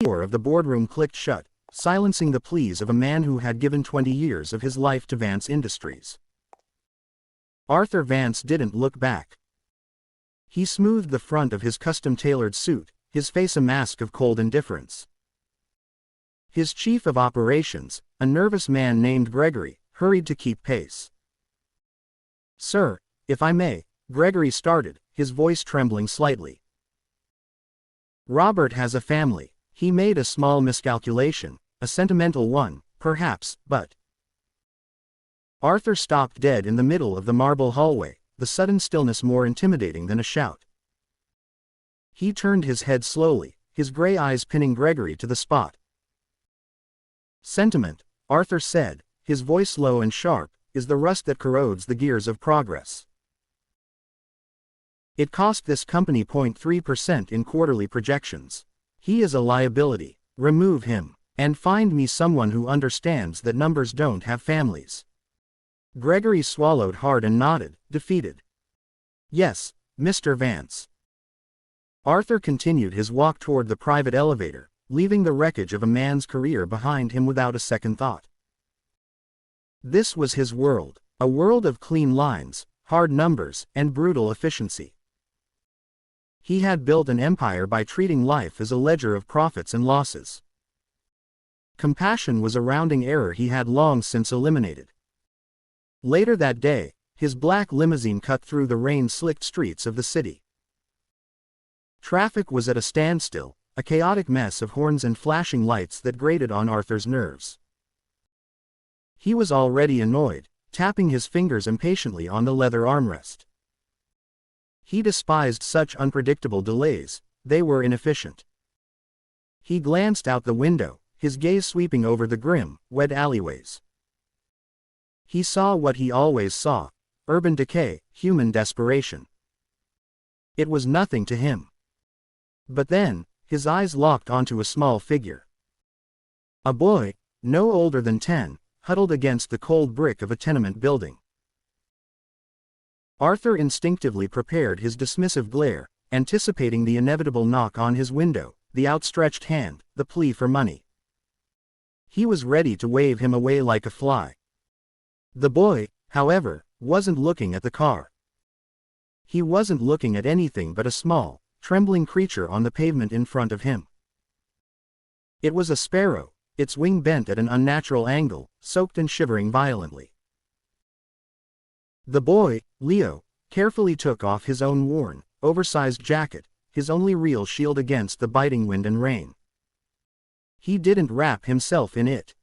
door of the boardroom clicked shut, silencing the pleas of a man who had given 20 years of his life to Vance Industries. Arthur Vance didn't look back. He smoothed the front of his custom-tailored suit, his face a mask of cold indifference. His chief of operations, a nervous man named Gregory, hurried to keep pace. "Sir, if I may," Gregory started, his voice trembling slightly. "Robert has a family. He made a small miscalculation, a sentimental one, perhaps, but—" Arthur stopped dead in the middle of the marble hallway, the sudden stillness more intimidating than a shout. He turned his head slowly, his gray eyes pinning Gregory to the spot. "Sentiment," Arthur said, his voice low and sharp, "is the rust that corrodes the gears of progress. It cost this company 0.3% in quarterly projections. He is a liability. Remove him, and find me someone who understands that numbers don't have families." Gregory swallowed hard and nodded, defeated. "Yes, Mr. Vance." Arthur continued his walk toward the private elevator, leaving the wreckage of a man's career behind him without a second thought. This was his world, a world of clean lines, hard numbers, and brutal efficiency. He had built an empire by treating life as a ledger of profits and losses. Compassion was a rounding error he had long since eliminated. Later that day, his black limousine cut through the rain-slicked streets of the city. Traffic was at a standstill, a chaotic mess of horns and flashing lights that grated on Arthur's nerves. He was already annoyed, tapping his fingers impatiently on the leather armrest. He despised such unpredictable delays, they were inefficient. He glanced out the window, his gaze sweeping over the grim, wet alleyways. He saw what he always saw: urban decay, human desperation. It was nothing to him. But then, his eyes locked onto a small figure. A boy, no older than 10, huddled against the cold brick of a tenement building. Arthur instinctively prepared his dismissive glare, anticipating the inevitable knock on his window, the outstretched hand, the plea for money. He was ready to wave him away like a fly. The boy, however, wasn't looking at the car. He wasn't looking at anything but a small, trembling creature on the pavement in front of him. It was a sparrow, its wing bent at an unnatural angle, soaked and shivering violently. The boy, Leo, carefully took off his own worn, oversized jacket, his only real shield against the biting wind and rain. He didn't wrap himself in it.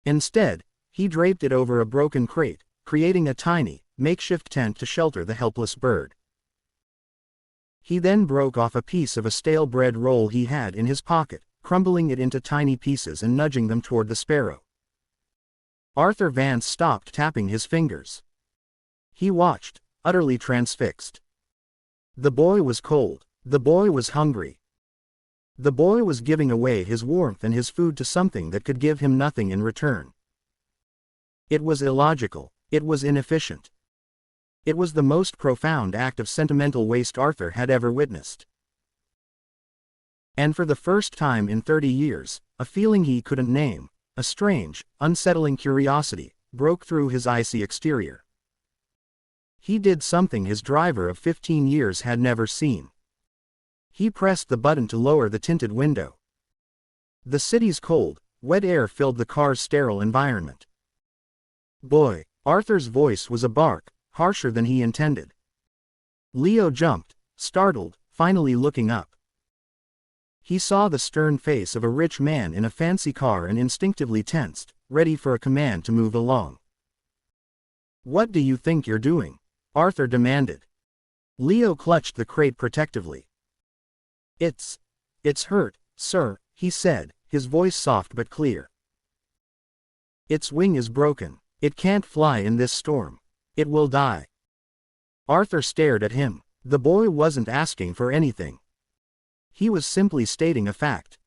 Instead, he draped it over a broken crate, creating a tiny, makeshift tent to shelter the helpless bird. He then broke off a piece of a stale bread roll he had in his pocket, crumbling it into tiny pieces and nudging them toward the sparrow. Arthur Vance stopped tapping his fingers. He watched, utterly transfixed. The boy was cold. The boy was hungry. The boy was giving away his warmth and his food to something that could give him nothing in return. It was illogical. It was inefficient. It was the most profound act of sentimental waste Arthur had ever witnessed. And for the first time in 30 years, a feeling he couldn't name, a strange, unsettling curiosity, broke through his icy exterior. He did something his driver of 15 years had never seen. He pressed the button to lower the tinted window. The city's cold, wet air filled the car's sterile environment. "Boy," Arthur's voice was a bark, harsher than he intended. Leo jumped, startled, finally looking up. He saw the stern face of a rich man in a fancy car and instinctively tensed, ready for a command to move along. "What do you think you're doing?" Arthur demanded. Leo clutched the crate protectively. It's hurt, sir," he said, his voice soft but clear. "Its wing is broken. It can't fly in this storm. It will die." Arthur stared at him. The boy wasn't asking for anything. He was simply stating a fact.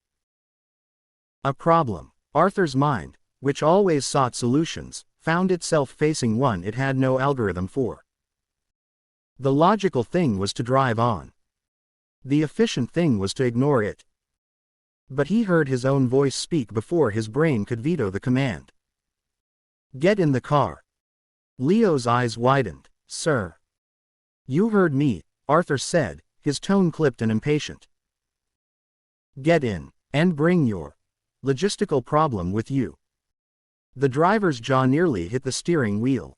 A problem. Arthur's mind, which always sought solutions, found itself facing one it had no algorithm for. The logical thing was to drive on. The efficient thing was to ignore it. But he heard his own voice speak before his brain could veto the command. Get in the car. Leo's eyes widened. Sir. You heard me, Arthur said, his tone clipped and impatient. Get in, and bring your logistical problem with you. The driver's jaw nearly hit the steering wheel.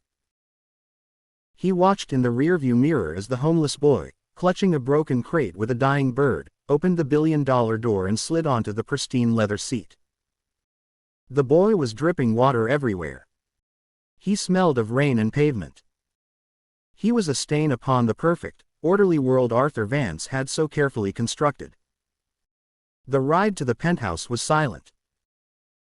He watched in the rearview mirror as the homeless boy, clutching a broken crate with a dying bird, opened the billion-dollar door and slid onto the pristine leather seat. The boy was dripping water everywhere. He smelled of rain and pavement. He was a stain upon the perfect, orderly world Arthur Vance had so carefully constructed. The ride to the penthouse was silent.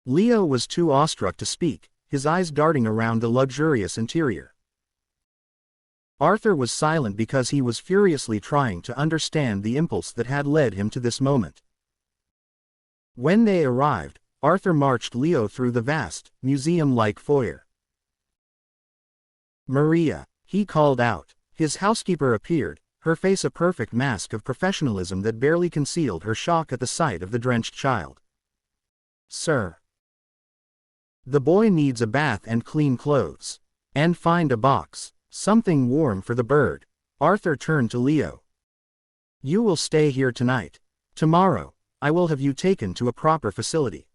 Leo was too awestruck to speak, his eyes darting around the luxurious interior. Arthur was silent because he was furiously trying to understand the impulse that had led him to this moment. When they arrived, Arthur marched Leo through the vast, museum-like foyer. Maria, he called out. His housekeeper appeared, her face a perfect mask of professionalism that barely concealed her shock at the sight of the drenched child. Sir. The boy needs a bath and clean clothes. And find a box. Something warm for the bird. Arthur turned to Leo. You will stay here tonight. Tomorrow, I will have you taken to a proper facility.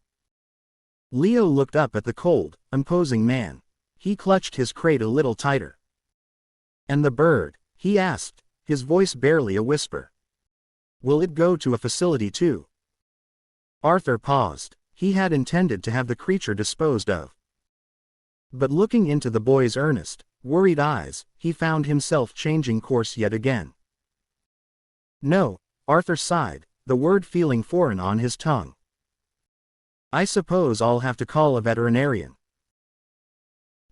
Leo looked up at the cold, imposing man. He clutched his crate a little tighter. And the bird, he asked, his voice barely a whisper. Will it go to a facility too? Arthur paused. He had intended to have the creature disposed of. But looking into the boy's earnest, worried eyes, he found himself changing course yet again. No, Arthur sighed, the word feeling foreign on his tongue. I suppose I'll have to call a veterinarian.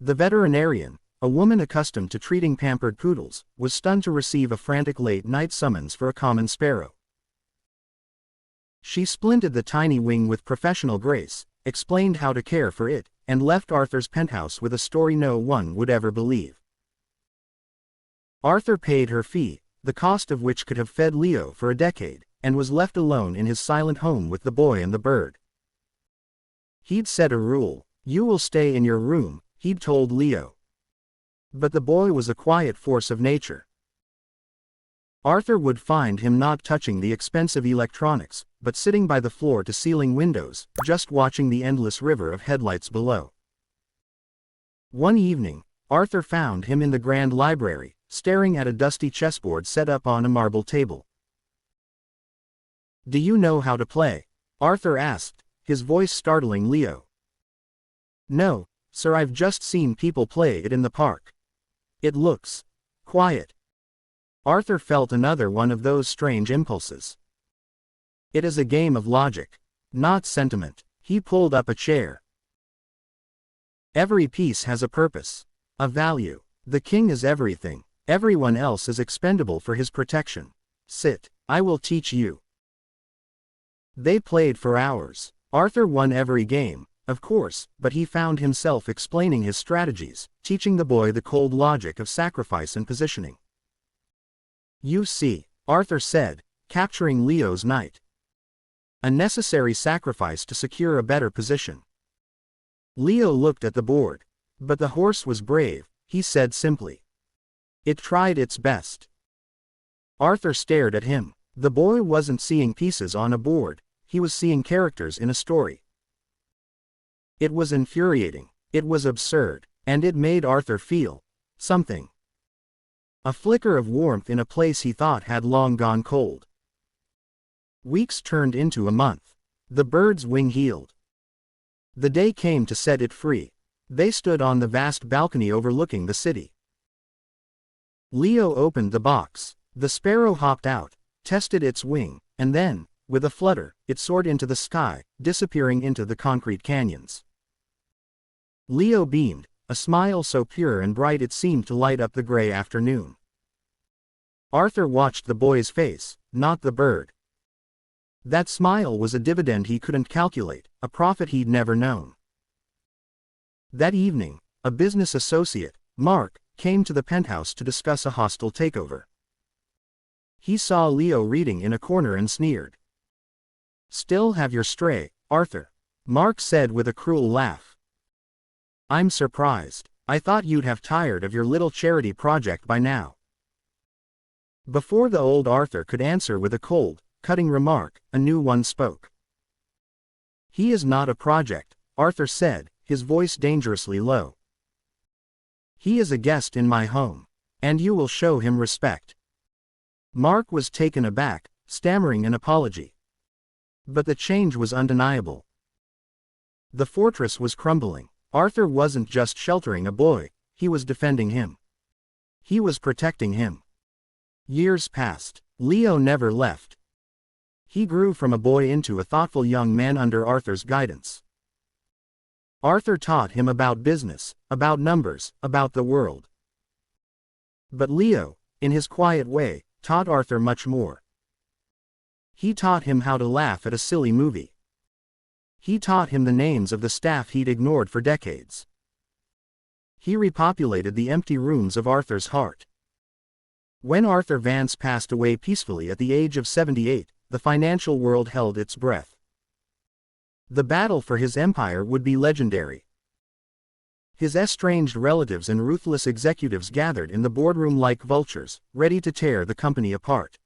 The veterinarian, a woman accustomed to treating pampered poodles, was stunned to receive a frantic late-night summons for a common sparrow. She splinted the tiny wing with professional grace, explained how to care for it, and left Arthur's penthouse with a story no one would ever believe. Arthur paid her fee, the cost of which could have fed Leo for a decade, and was left alone in his silent home with the boy and the bird. He'd set a rule. You will stay in your room, he'd told Leo. But the boy was a quiet force of nature. Arthur would find him not touching the expensive electronics, but sitting by the floor-to-ceiling windows, just watching the endless river of headlights below. One evening, Arthur found him in the grand library, staring at a dusty chessboard set up on a marble table. Do you know how to play? Arthur asked, his voice startling Leo. No, sir, I've just seen people play it in the park. It looks quiet. Arthur felt another one of those strange impulses. It is a game of logic, not sentiment. He pulled up a chair. Every piece has a purpose, a value. The king is everything. Everyone else is expendable for his protection. Sit, I will teach you. They played for hours. Arthur won every game, of course, but he found himself explaining his strategies, teaching the boy the cold logic of sacrifice and positioning. You see, Arthur said, capturing Leo's knight. A necessary sacrifice to secure a better position. Leo looked at the board. But the horse was brave, he said simply. It tried its best. Arthur stared at him. The boy wasn't seeing pieces on a board, he was seeing characters in a story. It was infuriating, it was absurd, and it made Arthur feel something. A flicker of warmth in a place he thought had long gone cold. Weeks turned into a month. The bird's wing healed. The day came to set it free. They stood on the vast balcony overlooking the city. Leo opened the box. The sparrow hopped out, tested its wing, and then, with a flutter, it soared into the sky, disappearing into the concrete canyons. Leo beamed, a smile so pure and bright it seemed to light up the gray afternoon. Arthur watched the boy's face, not the bird. That smile was a dividend he couldn't calculate, a profit he'd never known. That evening, a business associate, Mark, came to the penthouse to discuss a hostile takeover. He saw Leo reading in a corner and sneered. Still have your stray, Arthur? Mark said with a cruel laugh. I'm surprised. I thought you'd have tired of your little charity project by now. Before the old Arthur could answer with a cold, cutting remark, a new one spoke. He is not a project, Arthur said, his voice dangerously low. He is a guest in my home, and you will show him respect. Mark was taken aback, stammering an apology. But the change was undeniable. The fortress was crumbling. Arthur wasn't just sheltering a boy, he was defending him. He was protecting him. Years passed. Leo never left. He grew from a boy into a thoughtful young man under Arthur's guidance. Arthur taught him about business, about numbers, about the world. But Leo, in his quiet way, taught Arthur much more. He taught him how to laugh at a silly movie. He taught him the names of the staff he'd ignored for decades. He repopulated the empty rooms of Arthur's heart. When Arthur Vance passed away peacefully at the age of 78, the financial world held its breath. The battle for his empire would be legendary. His estranged relatives and ruthless executives gathered in the boardroom like vultures, ready to tear the company apart.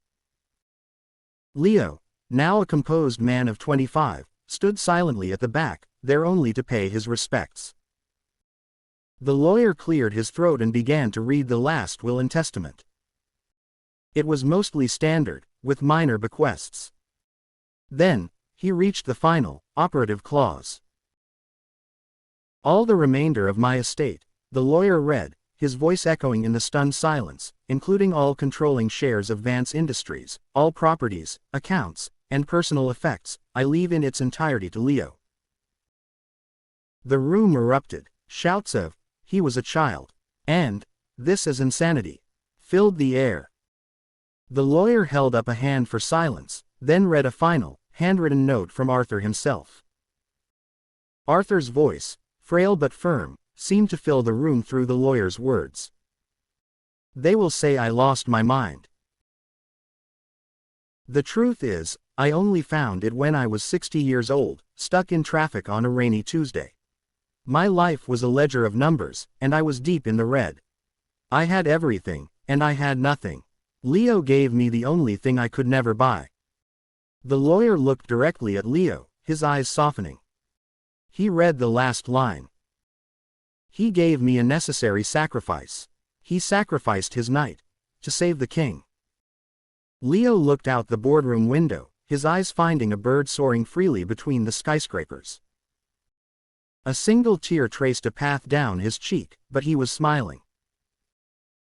Leo, now a composed man of 25, stood silently at the back, there only to pay his respects. The lawyer cleared his throat and began to read the last will and testament. It was mostly standard, with minor bequests. Then, he reached the final, operative clause. All the remainder of my estate, the lawyer read, his voice echoing in the stunned silence, including all controlling shares of Vance Industries, all properties, accounts, and personal effects, I leave in its entirety to Leo. The room erupted. Shouts of, he was a child, and, this is insanity, filled the air. The lawyer held up a hand for silence, then read a final, handwritten note from Arthur himself. Arthur's voice, frail but firm, seemed to fill the room through the lawyer's words. They will say I lost my mind. The truth is, I only found it when I was 60 years old, stuck in traffic on a rainy Tuesday. My life was a ledger of numbers, and I was deep in the red. I had everything, and I had nothing. Leo gave me the only thing I could never buy. The lawyer looked directly at Leo, his eyes softening. He read the last line. He gave me a necessary sacrifice. He sacrificed his knight, to save the king. Leo looked out the boardroom window, his eyes finding a bird soaring freely between the skyscrapers. A single tear traced a path down his cheek, but he was smiling.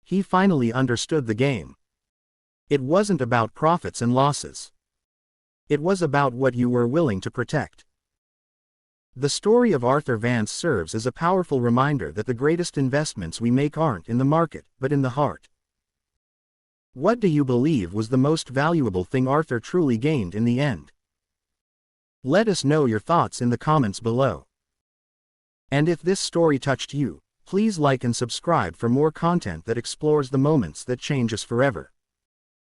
He finally understood the game. It wasn't about profits and losses. It was about what you were willing to protect. The story of Arthur Vance serves as a powerful reminder that the greatest investments we make aren't in the market, but in the heart. What do you believe was the most valuable thing Arthur truly gained in the end? Let us know your thoughts in the comments below. And if this story touched you, please like and subscribe for more content that explores the moments that change us forever.